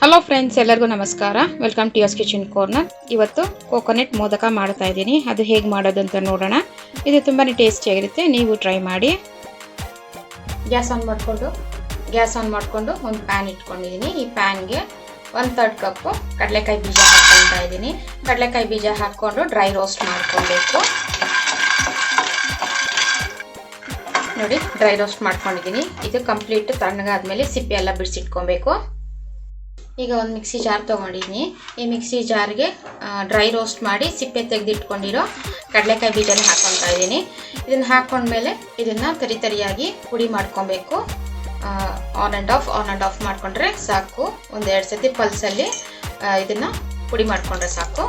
Hello friends, ಎಲ್ಲರಿಗೂ ನಮಸ್ಕಾರ. Welcome to yours kitchen corner. ಇವತ್ತು ಕೋಕೋನಟ್ ಮೋದಕ ಮಾಡ್ತಾ ಇದ್ದೀನಿ. ಅದು ಹೇಗೆ ಮಾಡೋದು ಅಂತ ನೋಡೋಣ. ಇದು ತುಂಬಾ ಟೇಸ್ಟಿಯಾಗಿರುತ್ತೆ, ನೀವು ಟ್ರೈ ಮಾಡಿ. ಗ್ಯಾಸ್ ಆನ್ ಮಾಡಿಕೊಂಡು ಒಂದು ಪ್ಯಾನ್ ಇಟ್ಕೊಂಡಿದ್ದೀನಿ. ಈ ಪ್ಯಾನ್ಗೆ 1/3 ಕಪ್ ಕಡಲೆಕಾಯಿ ಬೀಜ ಹಾಕ್ಕೊಳ್ತಾ ಇದ್ದೀನಿ. ಕಡಲೆಕಾಯಿ ಬೀಜ ಹಾಕ್ಕೊಂಡು ಡ್ರೈ ರೋಸ್ಟ್ ಮಾಡ್ಕೊಳ್ಬೇಕು. ನೋಡಿ, ಡ್ರೈ ರೋಸ್ಟ್ ಮಾಡ್ಕೊಂಡಿದ್ದೀನಿ. ಇದು ಕಂಪ್ಲೀಟ್ ತಣ್ಣಗಾದ್ಮೇಲೆ ಸಿಪ್ಪೆ ಎಲ್ಲ ಬಿಡಿಸಿಟ್ಕೊಬೇಕು. ಈಗ ಒಂದು ಮಿಕ್ಸಿ ಜಾರ್ ತೊಗೊಂಡಿದ್ದೀನಿ. ಈ ಮಿಕ್ಸಿ ಜಾರ್ಗೆ ಡ್ರೈ ರೋಸ್ಟ್ ಮಾಡಿ ಸಿಪ್ಪೆ ತೆಗೆದಿಟ್ಕೊಂಡಿರೋ ಕಡಲೆಕಾಯಿ ಬೀಜನ ಹಾಕ್ಕೊತಾ ಇದ್ದೀನಿ. ಇದನ್ನು ಹಾಕ್ಕೊಂಡ್ಮೇಲೆ ಇದನ್ನು ತರಿಯಾಗಿ ಪುಡಿ ಮಾಡ್ಕೊಬೇಕು. ಆನ್ ಆ್ಯಂಡ್ ಆಫ್ ಮಾಡಿಕೊಂಡ್ರೆ ಸಾಕು. ಒಂದೆರಡು ಸತಿ ಪಲ್ಸಲ್ಲಿ ಇದನ್ನು ಪುಡಿ ಮಾಡಿಕೊಂಡ್ರೆ ಸಾಕು.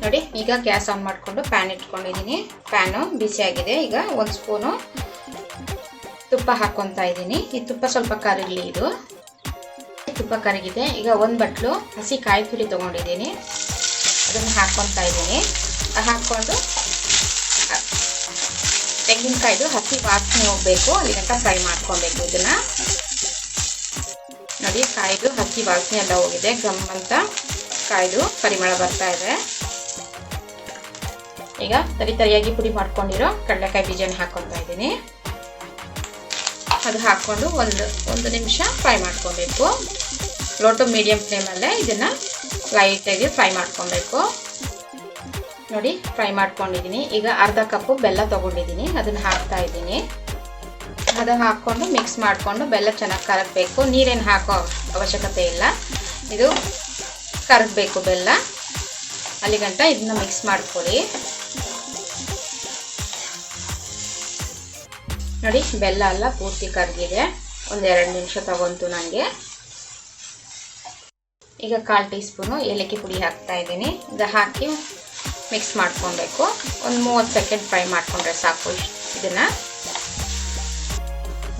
ನೋಡಿ, ಈಗ ಗ್ಯಾಸ್ ಆನ್ ಮಾಡಿಕೊಂಡು ಪ್ಯಾನ್ ಇಟ್ಕೊಂಡಿದ್ದೀನಿ. ಪ್ಯಾನು ಬಿಸಿಯಾಗಿದೆ. ಈಗ 1 ಸ್ಪೂನು ತುಪ್ಪ ಹಾಕ್ಕೊತಾ ಇದ್ದೀನಿ. ಈ ತುಪ್ಪ ಸ್ವಲ್ಪ ಕರಗಲಿ. ಇದು ತುಪ್ಪ ಕರಗಿದೆ. ಈಗ 1 ಬಟ್ಲು ಹಸಿ ಕಾಯಿ ತುರಿ ತೊಗೊಂಡಿದ್ದೀನಿ. ಅದನ್ನು ಹಾಕ್ಕೊತಾ ಇದ್ದೀನಿ. ಹಾಕ್ಕೊಂಡು ತೆಂಗಿನಕಾಯ್ದು ಹಸಿ ವಾಸನೆ ಹೋಗಬೇಕು, ಅಲ್ಲಿ ಗಂಟ ಫ್ರೈ ಮಾಡ್ಕೊಬೇಕು. ಇದನ್ನು ನೋಡಿ, ಕಾಯ್ದು ಹಸಿ ವಾಸನೆ ಎಲ್ಲ ಹೋಗಿದೆ. ಗಮ್ ಅಂತ ಕಾಯ್ದು ಪರಿಮಳ ಬರ್ತಾ ಇದೆ. ಈಗ ತರಿಯಾಗಿ ಪುಡಿ ಮಾಡ್ಕೊಂಡಿರೋ ಕಡಲೆಕಾಯಿ ಬೀಜನ ಹಾಕ್ಕೊತಾ ಇದ್ದೀನಿ. ಅದು ಹಾಕ್ಕೊಂಡು ಒಂದು ನಿಮಿಷ ಫ್ರೈ ಮಾಡ್ಕೊಬೇಕು. ಲೋ ಟು ಮೀಡಿಯಂ ಫ್ಲೇಮಲ್ಲೇ ಇದನ್ನು ಲೈಟಾಗಿ ಫ್ರೈ ಮಾಡ್ಕೊಬೇಕು. ನೋಡಿ, ಫ್ರೈ ಮಾಡ್ಕೊಂಡಿದ್ದೀನಿ. ಈಗ ಅರ್ಧ ಕಪ್ಪು ಬೆಲ್ಲ ತೊಗೊಂಡಿದ್ದೀನಿ. ಅದನ್ನು ಹಾಕ್ತಾ ಇದ್ದೀನಿ. ಅದನ್ನು ಹಾಕ್ಕೊಂಡು ಮಿಕ್ಸ್ ಮಾಡಿಕೊಂಡು ಬೆಲ್ಲ ಚೆನ್ನಾಗಿ ಕರಗಬೇಕು. ನೀರೇನು ಹಾಕೋ ಅವಶ್ಯಕತೆ ಇಲ್ಲ. ಇದು ಕರಗಬೇಕು ಬೆಲ್ಲ. ಅಲ್ಲಿಗಂಟ ಇದನ್ನ ಮಿಕ್ಸ್ ಮಾಡ್ಕೊಳ್ಳಿ. ನೋಡಿ, ಬೆಲ್ಲ ಎಲ್ಲ ಪೂರ್ತಿ ಕರಗಿದೆ. 1-2 ನಿಮಿಷ ತಗೊಂತು ನನಗೆ. ಈಗ 1/4 ಟೀ ಸ್ಪೂನು ಏಲಕ್ಕಿ ಪುಡಿ ಹಾಕ್ತಾ ಇದ್ದೀನಿ. ಇದು ಹಾಕಿ ಮಿಕ್ಸ್ ಮಾಡ್ಕೊಬೇಕು. ಒಂದು 30 ಸೆಕೆಂಡ್ ಫ್ರೈ ಮಾಡಿಕೊಂಡ್ರೆ ಸಾಕು. ಇದನ್ನು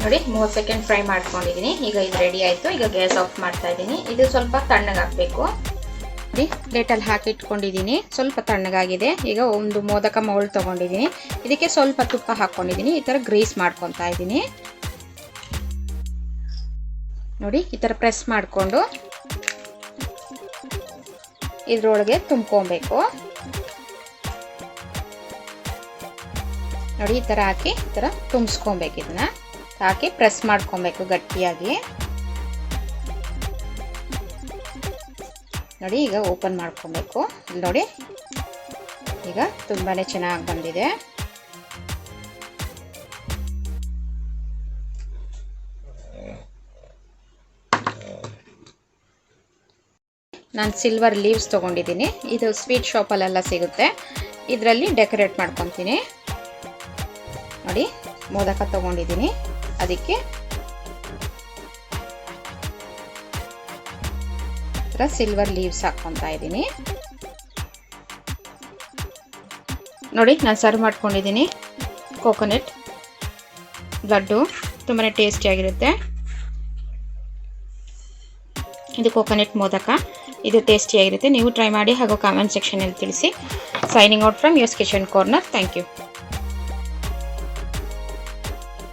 ನೋಡಿ, 30 ಸೆಕೆಂಡ್ ಫ್ರೈ ಮಾಡ್ಕೊಂಡಿದ್ದೀನಿ. ಈಗ ಇದು ರೆಡಿ ಆಯಿತು. ಈಗ ಗ್ಯಾಸ್ ಆಫ್ ಮಾಡ್ತಾ ಇದ್ದೀನಿ. ಇದು ಸ್ವಲ್ಪ ತಣ್ಣಗಾಗಬೇಕು. ನೋಡಿ, ಪ್ಲೇಟಲ್ಲಿ ಹಾಕಿ ಇಟ್ಕೊಂಡಿದ್ದೀನಿ. ಸ್ವಲ್ಪ ತಣ್ಣಗಾಗಿದೆ. ಈಗ ಒಂದು ಮೋದಕ ಮೌಲ್ಡ್ ತೊಗೊಂಡಿದ್ದೀನಿ. ಇದಕ್ಕೆ ಸ್ವಲ್ಪ ತುಪ್ಪ ಹಾಕ್ಕೊಂಡಿದ್ದೀನಿ. ಈ ಥರ ಗ್ರೀಸ್ ಮಾಡ್ಕೊತಾ ಇದ್ದೀನಿ. ನೋಡಿ, ಈ ಥರ ಪ್ರೆಸ್ ಮಾಡಿಕೊಂಡು ಇದ್ರೊಳಗೆ ತುಂಬ್ಕೊಬೇಕು. ನೋಡಿ, ಈ ಥರ ಹಾಕಿ ಈ ಥರ ತುಂಬಿಸ್ಕೊಬೇಕು. ಇದನ್ನ ಹಾಕಿ ಪ್ರೆಸ್ ಮಾಡ್ಕೊಬೇಕು ಗಟ್ಟಿಯಾಗಿ. ನೋಡಿ, ಈಗ ಓಪನ್ ಮಾಡ್ಕೊಬೇಕು. ಇಲ್ಲಿ ನೋಡಿ, ಈಗ ತುಂಬಾ ಚೆನ್ನಾಗಿ ಬಂದಿದೆ. ನಾನು ಸಿಲ್ವರ್ ಲೀವ್ಸ್ ತೊಗೊಂಡಿದ್ದೀನಿ. ಇದು ಸ್ವೀಟ್ ಶಾಪಲ್ಲೆಲ್ಲ ಸಿಗುತ್ತೆ. ಇದರಲ್ಲಿ ಡೆಕೋರೇಟ್ ಮಾಡ್ಕೊತೀನಿ. ನೋಡಿ, ಮೋದಕ ತೊಗೊಂಡಿದ್ದೀನಿ. ಅದಕ್ಕೆ ಸಿಲ್ವರ್ ಲೀವ್ಸ್ ಹಾಕ್ಕೊತಾ ಇದ್ದೀನಿ. ನೋಡಿ, ನಾನು ಸರ್ವ್ ಮಾಡ್ಕೊಂಡಿದ್ದೀನಿ. ಕೋಕೋನಟ್ ಲಡ್ಡು ತುಂಬಾ ಟೇಸ್ಟಿಯಾಗಿರುತ್ತೆ. ಇದು ಕೋಕೋನಟ್ ಮೋದಕ. ಇದು ಟೇಸ್ಟಿಯಾಗಿರುತ್ತೆ. ನೀವು ಟ್ರೈ ಮಾಡಿ ಹಾಗೂ ಕಾಮೆಂಟ್ ಸೆಕ್ಷನಲ್ಲಿ ತಿಳಿಸಿ. Signing out from yours kitchen corner. Thank you.